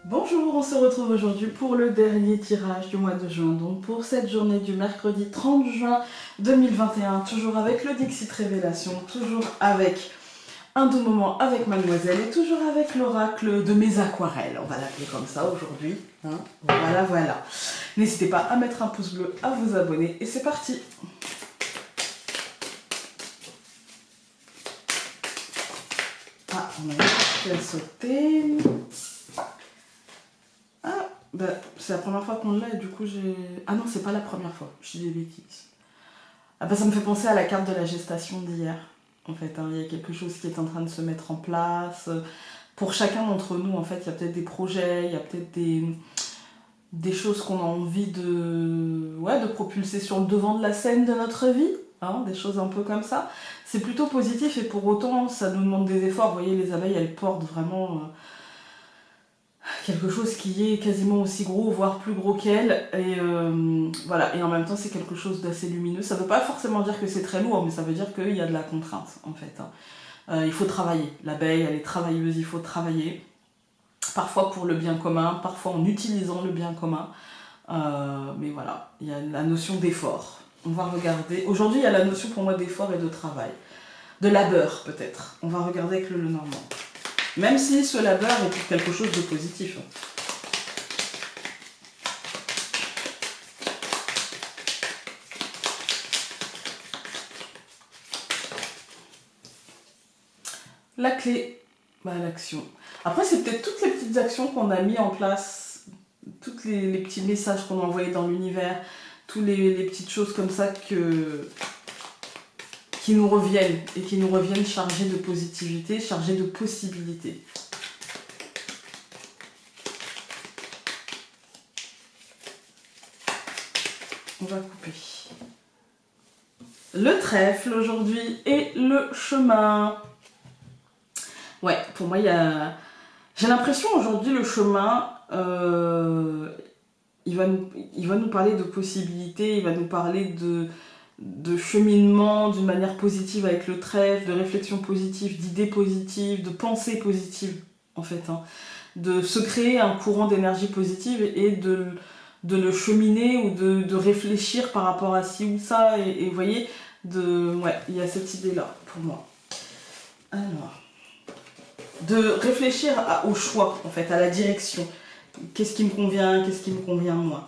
Bonjour, on se retrouve aujourd'hui pour le dernier tirage du mois de juin. Donc pour cette journée du mercredi 30 juin 2021, toujours avec le Dixit Révélation, toujours avec un doux moment avec Mademoiselle et toujours avec l'oracle de mes aquarelles. On va l'appeler comme ça aujourd'hui. Hein, voilà, voilà. N'hésitez pas à mettre un pouce bleu, à vous abonner et c'est parti. Ah, on a une qui a sauté. C'est la première fois qu'on l'a et du coup j'ai... Ah non, c'est pas la première fois, je dis des bêtises. Ah bah ça me fait penser à la carte de la gestation d'hier. En fait, hein, il y a quelque chose qui est en train de se mettre en place. Pour chacun d'entre nous, en fait, il y a peut-être des projets, il y a peut-être des choses qu'on a envie de propulser sur le devant de la scène de notre vie. Hein, des choses un peu comme ça. C'est plutôt positif et pour autant, ça nous demande des efforts. Vous voyez, les abeilles, elles portent vraiment... quelque chose qui est quasiment aussi gros, voire plus gros qu'elle, et voilà, et en même temps c'est quelque chose d'assez lumineux. Ça veut pas forcément dire que c'est très lourd, mais ça veut dire qu'il y a de la contrainte en fait. Hein. Il faut travailler, l'abeille elle est travailleuse, il faut travailler, parfois pour le bien commun, parfois en utilisant le bien commun, mais voilà, il y a la notion d'effort. On va regarder, aujourd'hui il y a la notion pour moi d'effort et de travail, de labeur peut-être, on va regarder avec le Lenormand. Même si ce labeur est pour quelque chose de positif. La clé, l'action. Après, c'est peut-être toutes les petites actions qu'on a mis en place, tous les petits messages qu'on a envoyés dans l'univers, toutes les petites choses comme ça qui nous reviennent et qui nous reviennent chargées de positivité, chargées de possibilités. On va couper. Le trèfle aujourd'hui et le chemin. Ouais, pour moi, il y a... J'ai l'impression aujourd'hui, le chemin, il va nous parler de possibilités, il va nous parler de cheminement d'une manière positive avec le trèfle, de réflexion positive, d'idées positives, de pensées positives, en fait. Hein. De se créer un courant d'énergie positive et de le cheminer ou de réfléchir par rapport à ci ou ça. Et vous voyez, ouais, il y a cette idée-là pour moi. Alors, de réfléchir au choix, en fait, à la direction. Qu'est-ce qui me convient moi.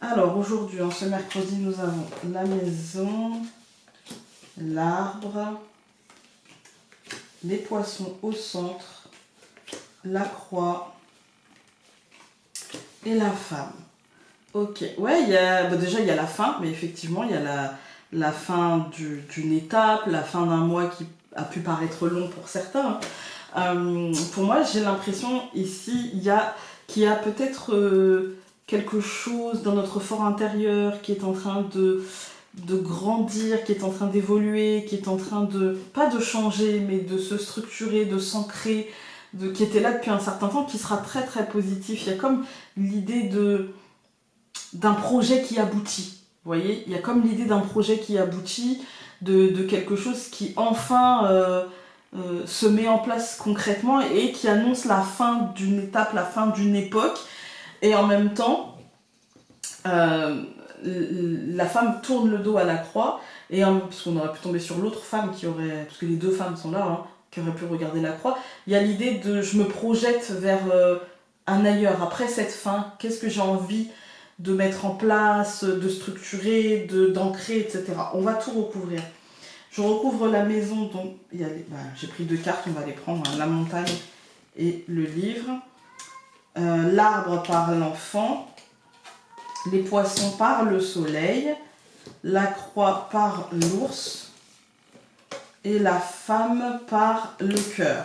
Alors, aujourd'hui, ce mercredi, nous avons la maison, l'arbre, les poissons au centre, la croix et la femme. Ok, ouais, déjà il y a la fin, mais effectivement il y a la fin d'une étape, la fin d'un mois qui a pu paraître long pour certains. Pour moi, j'ai l'impression ici qu'il y a peut-être quelque chose dans notre fort intérieur qui est en train de grandir, qui est en train d'évoluer, qui est en train pas de changer, mais de se structurer, de s'ancrer, qui était là depuis un certain temps, qui sera très très positif. Il y a comme l'idée d'un projet qui aboutit. Vous voyez, il y a comme l'idée d'un projet qui aboutit, de quelque chose qui enfin se met en place concrètement et qui annonce la fin d'une étape, la fin d'une époque. Et en même temps, la femme tourne le dos à la croix, et parce qu'on aurait pu tomber sur l'autre femme qui aurait, parce que les deux femmes sont là, hein, qui aurait pu regarder la croix. Il y a l'idée de je me projette vers un ailleurs, après cette fin, qu'est-ce que j'ai envie de mettre en place, de structurer, d'ancrer, etc. On va tout recouvrir. Je recouvre la maison, donc j'ai pris 2 cartes, on va les prendre, hein, la montagne et le livre. L'arbre par l'enfant, les poissons par le soleil, la croix par l'ours et la femme par le cœur.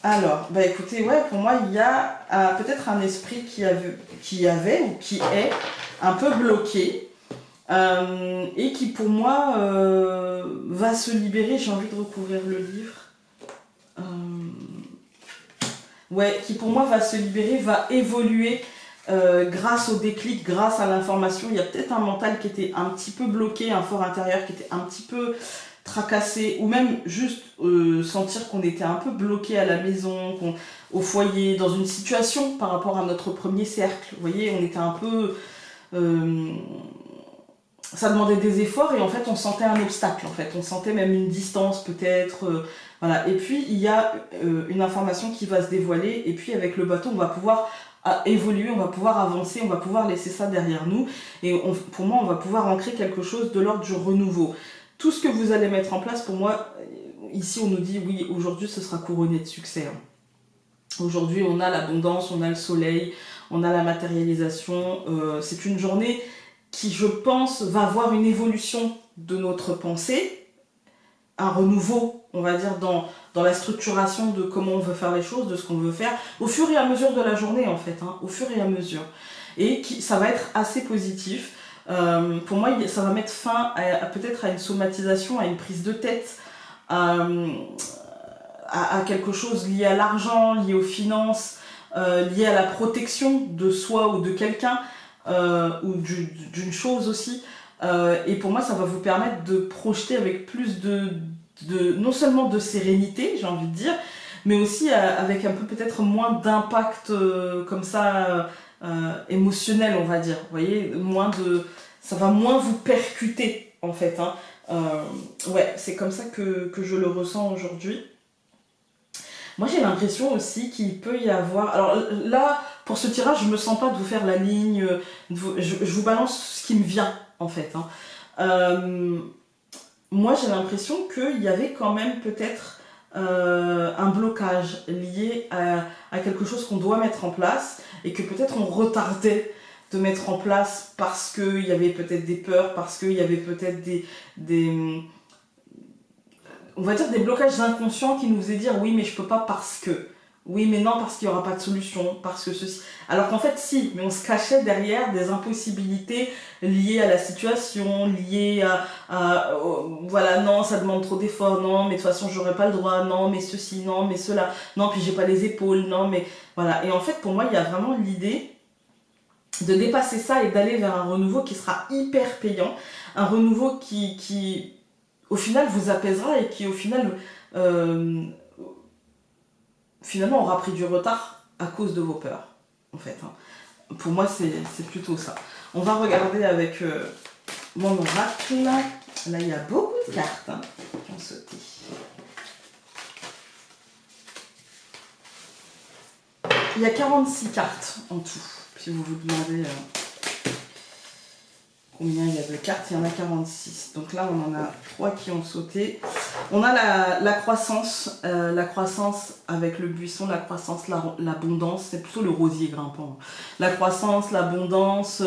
Alors, écoutez, ouais, pour moi, il y a peut-être un esprit qui avait ou qui est un peu bloqué et qui, pour moi, va se libérer. J'ai envie de recouvrir le livre. Ouais, qui, pour moi, va se libérer, va évoluer grâce au déclic, grâce à l'information. Il y a peut-être un mental qui était un petit peu bloqué, un fort intérieur qui était un petit peu tracassé, ou même juste sentir qu'on était un peu bloqué à la maison, au foyer, dans une situation par rapport à notre premier cercle. Vous voyez, on était un peu... ça demandait des efforts et en fait on sentait un obstacle, en fait. On sentait même une distance peut-être. Voilà. Et puis il y a une information qui va se dévoiler et puis avec le bateau on va pouvoir évoluer, on va pouvoir avancer, on va pouvoir laisser ça derrière nous et pour moi on va pouvoir ancrer quelque chose de l'ordre du renouveau. Tout ce que vous allez mettre en place, pour moi, ici on nous dit oui, aujourd'hui ce sera couronné de succès. Aujourd'hui on a l'abondance, on a le soleil, on a la matérialisation. C'est une journée qui, je pense, va avoir une évolution de notre pensée, un renouveau, on va dire, dans la structuration de comment on veut faire les choses, de ce qu'on veut faire, au fur et à mesure de la journée, en fait, au fur et à mesure. Et ça va être assez positif. Pour moi, ça va mettre fin peut-être à une somatisation, à une prise de tête, à quelque chose lié à l'argent, lié aux finances, lié à la protection de soi ou de quelqu'un, ou d'une chose aussi. Et pour moi, ça va vous permettre de projeter avec plus non seulement de sérénité, j'ai envie de dire, mais aussi avec un peu peut-être moins d'impact comme ça, émotionnel, on va dire. Vous voyez, ça va moins vous percuter, en fait. Ouais, c'est comme ça que je le ressens aujourd'hui. Moi, j'ai l'impression aussi qu'il peut y avoir... Alors là, pour ce tirage, je me sens pas de vous faire la ligne. Je vous balance ce qui me vient, en fait. Moi, j'ai l'impression qu'il y avait quand même peut-être un blocage lié à quelque chose qu'on doit mettre en place et que peut-être on retardait de mettre en place parce qu'il y avait peut-être des peurs, parce qu'il y avait peut-être on va dire des blocages inconscients qui nous faisaient dire oui mais je peux pas parce que, oui mais non parce qu'il n'y aura pas de solution, parce que ceci, alors qu'en fait si, mais on se cachait derrière des impossibilités liées à la situation, liées voilà, non ça demande trop d'efforts, non mais de toute façon j'aurais pas le droit, non mais ceci, non mais cela, non puis j'ai pas les épaules, non mais voilà. Et en fait pour moi il y a vraiment l'idée de dépasser ça et d'aller vers un renouveau qui sera hyper payant, un renouveau qui au final vous apaisera et qui au final finalement aura pris du retard à cause de vos peurs, en fait. Pour moi c'est plutôt ça. On va regarder avec mon oracle. Là il y a beaucoup de cartes qui ont sauté. Il y a 46 cartes en tout, si vous vous demandez combien il y a de cartes, il y en a 46. Donc là, on en a 3 qui ont sauté. On a la croissance avec le buisson, la croissance, l'abondance. C'est plutôt le rosier grimpant. La croissance, l'abondance.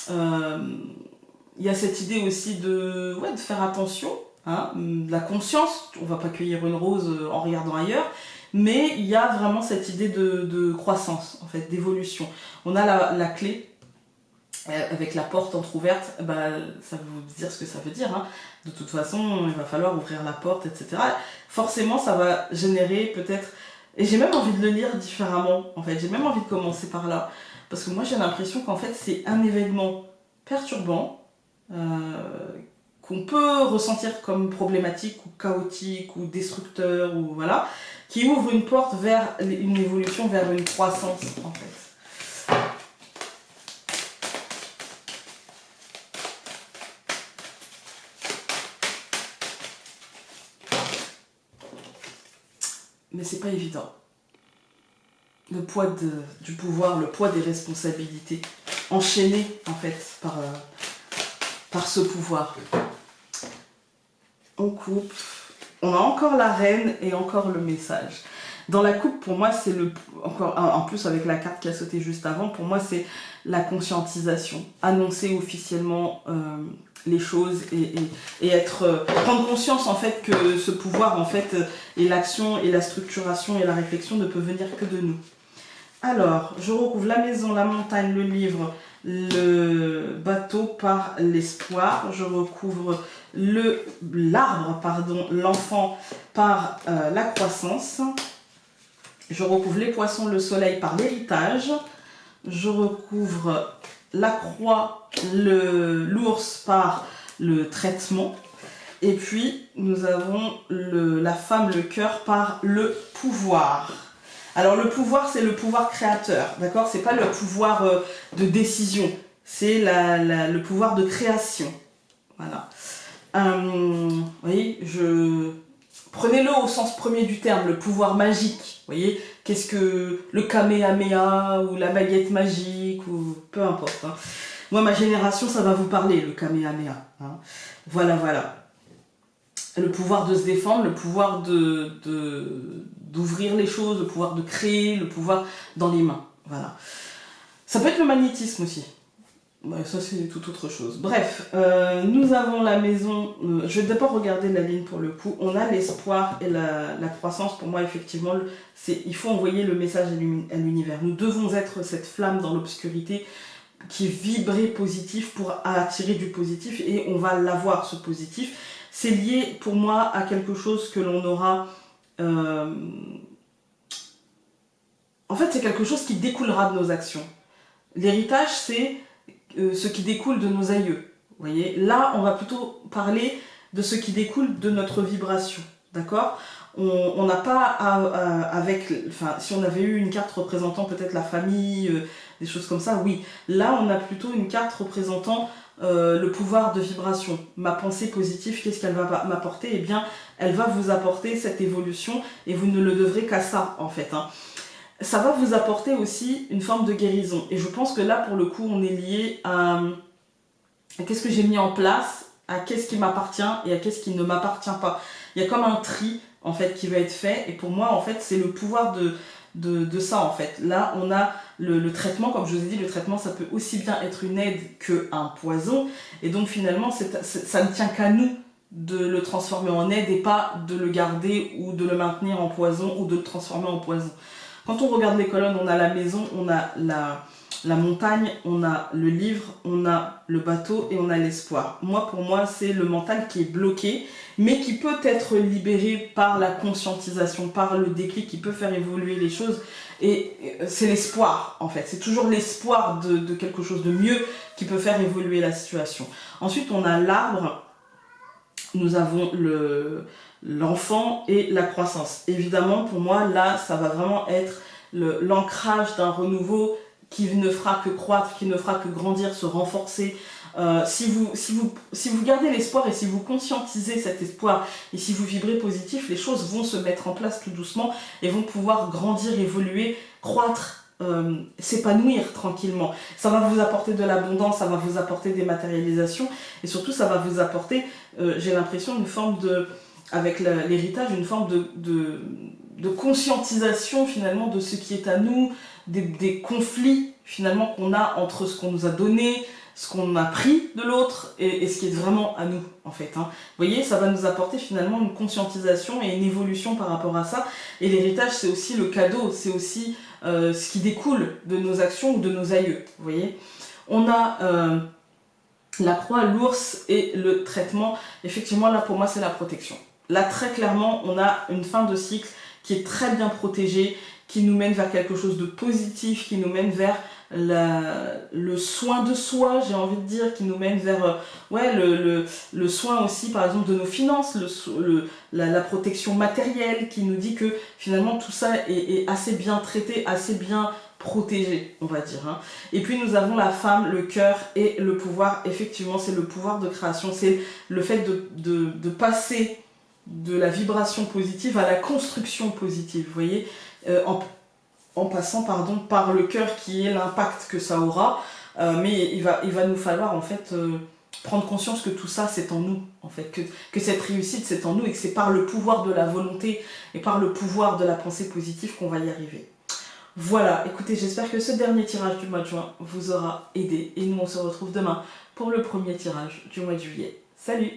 Il y a cette idée aussi de faire attention. De la conscience. On ne va pas cueillir une rose en regardant ailleurs. Mais il y a vraiment cette idée de croissance, en fait, d'évolution. On a la clé. Avec la porte entrouverte, ça veut vous dire ce que ça veut dire. De toute façon, il va falloir ouvrir la porte, etc. Forcément, ça va générer peut-être... Et j'ai même envie de le lire différemment, en fait. J'ai même envie de commencer par là. Parce que moi, j'ai l'impression qu'en fait, c'est un événement perturbant, qu'on peut ressentir comme problématique, ou chaotique, ou destructeur, ou voilà, qui ouvre une porte vers une évolution, vers une croissance, en fait. Mais c'est pas évident. Le poids du pouvoir, le poids des responsabilités, enchaîné en fait par ce pouvoir. On coupe. On a encore la reine et encore le message. Dans la coupe, pour moi, c'est encore en plus avec la carte qui a sauté juste avant, pour moi, c'est la conscientisation. Annoncer officiellement les choses et prendre conscience en fait que ce pouvoir en fait et l'action et la structuration et la réflexion ne peuvent venir que de nous. Alors, je recouvre la maison, la montagne, le livre, le bateau par l'espoir. Je recouvre l'arbre, l'enfant par la croissance. Je recouvre les poissons, le soleil par l'héritage. Je recouvre la croix, l'ours par le traitement. Et puis, nous avons la femme, le cœur, par le pouvoir. Alors, le pouvoir, c'est le pouvoir créateur, d'accord? C'est pas le pouvoir de décision, c'est le pouvoir de création. Voilà. Vous voyez, prenez-le au sens premier du terme, le pouvoir magique. Vous voyez, qu'est-ce que le Kamehameha ou la baguette magique ou peu importe. Hein. Moi, ma génération, ça va vous parler, le Kamehameha. Hein. Voilà, voilà. Le pouvoir de se défendre, le pouvoir d'ouvrir les choses, le pouvoir de créer, le pouvoir dans les mains. Voilà. Ça peut être le magnétisme aussi. Ouais, ça c'est tout autre chose. Bref, nous avons la maison. Je vais d'abord regarder la ligne pour le coup. On a l'espoir et la croissance. Pour moi, effectivement, il faut envoyer le message à l'univers. Nous devons être cette flamme dans l'obscurité qui vibrait positif pour attirer du positif et on va l'avoir ce positif. C'est lié pour moi à quelque chose que l'on aura... En fait, c'est quelque chose qui découlera de nos actions. L'héritage, c'est ce qui découle de nos aïeux. Vous voyez, là, on va plutôt parler de ce qui découle de notre vibration. D'accord ? On n'a pas si on avait eu une carte représentant peut-être la famille, des choses comme ça, oui. Là, on a plutôt une carte représentant le pouvoir de vibration. Ma pensée positive, qu'est-ce qu'elle va m'apporter ? Eh bien, elle va vous apporter cette évolution et vous ne le devrez qu'à ça, en fait. Hein. Ça va vous apporter aussi une forme de guérison. Et je pense que là, pour le coup, on est lié à qu'est-ce que j'ai mis en place, à qu'est-ce qui m'appartient et à qu'est-ce qui ne m'appartient pas. Il y a comme un tri, en fait, qui va être fait. Et pour moi, en fait, c'est le pouvoir de ça, en fait. Là, on a le traitement, comme je vous ai dit, le traitement, ça peut aussi bien être une aide qu'un poison. Et donc, finalement, ça ne tient qu'à nous de le transformer en aide et pas de le garder ou de le maintenir en poison ou de le transformer en poison. Quand on regarde les colonnes, on a la maison, on a la montagne, on a le livre, on a le bateau et on a l'espoir. Pour moi, c'est le mental qui est bloqué, mais qui peut être libéré par la conscientisation, par le déclic, qui peut faire évoluer les choses. Et c'est l'espoir, en fait. C'est toujours l'espoir de quelque chose de mieux qui peut faire évoluer la situation. Ensuite, on a l'arbre. Nous avons l'enfant et la croissance. Évidemment, pour moi, là, ça va vraiment être l'ancrage d'un renouveau qui ne fera que croître, qui ne fera que grandir, se renforcer. Si vous gardez l'espoir et si vous conscientisez cet espoir et si vous vibrez positif, les choses vont se mettre en place tout doucement et vont pouvoir grandir, évoluer, croître, s'épanouir tranquillement. Ça va vous apporter de l'abondance, ça va vous apporter des matérialisations et surtout ça va vous apporter, j'ai l'impression, une forme avec l'héritage, une forme de conscientisation finalement de ce qui est à nous, des conflits finalement qu'on a entre ce qu'on nous a donné, ce qu'on a pris de l'autre et ce qui est vraiment à nous en fait. Hein. Vous voyez, ça va nous apporter finalement une conscientisation et une évolution par rapport à ça. Et l'héritage, c'est aussi le cadeau, c'est aussi ce qui découle de nos actions ou de nos aïeux. Vous voyez, on a la croix, l'ours et le traitement. Effectivement, là pour moi, c'est la protection. Là, très clairement, on a une fin de cycle qui est très bien protégée, qui nous mène vers quelque chose de positif, qui nous mène vers le soin de soi, j'ai envie de dire, qui nous mène vers le soin aussi, par exemple, de nos finances, la protection matérielle, qui nous dit que finalement tout ça est assez bien traité, assez bien protégé, on va dire. Hein. Et puis nous avons la femme, le cœur et le pouvoir. Effectivement, c'est le pouvoir de création, c'est le fait de passer de la vibration positive à la construction positive, vous voyez, en passant par le cœur qui est l'impact que ça aura, mais il va nous falloir en fait prendre conscience que tout ça c'est en nous, en fait, que cette réussite c'est en nous et que c'est par le pouvoir de la volonté et par le pouvoir de la pensée positive qu'on va y arriver. Voilà, écoutez, j'espère que ce dernier tirage du mois de juin vous aura aidé et nous on se retrouve demain pour le premier tirage du mois de juillet. Salut!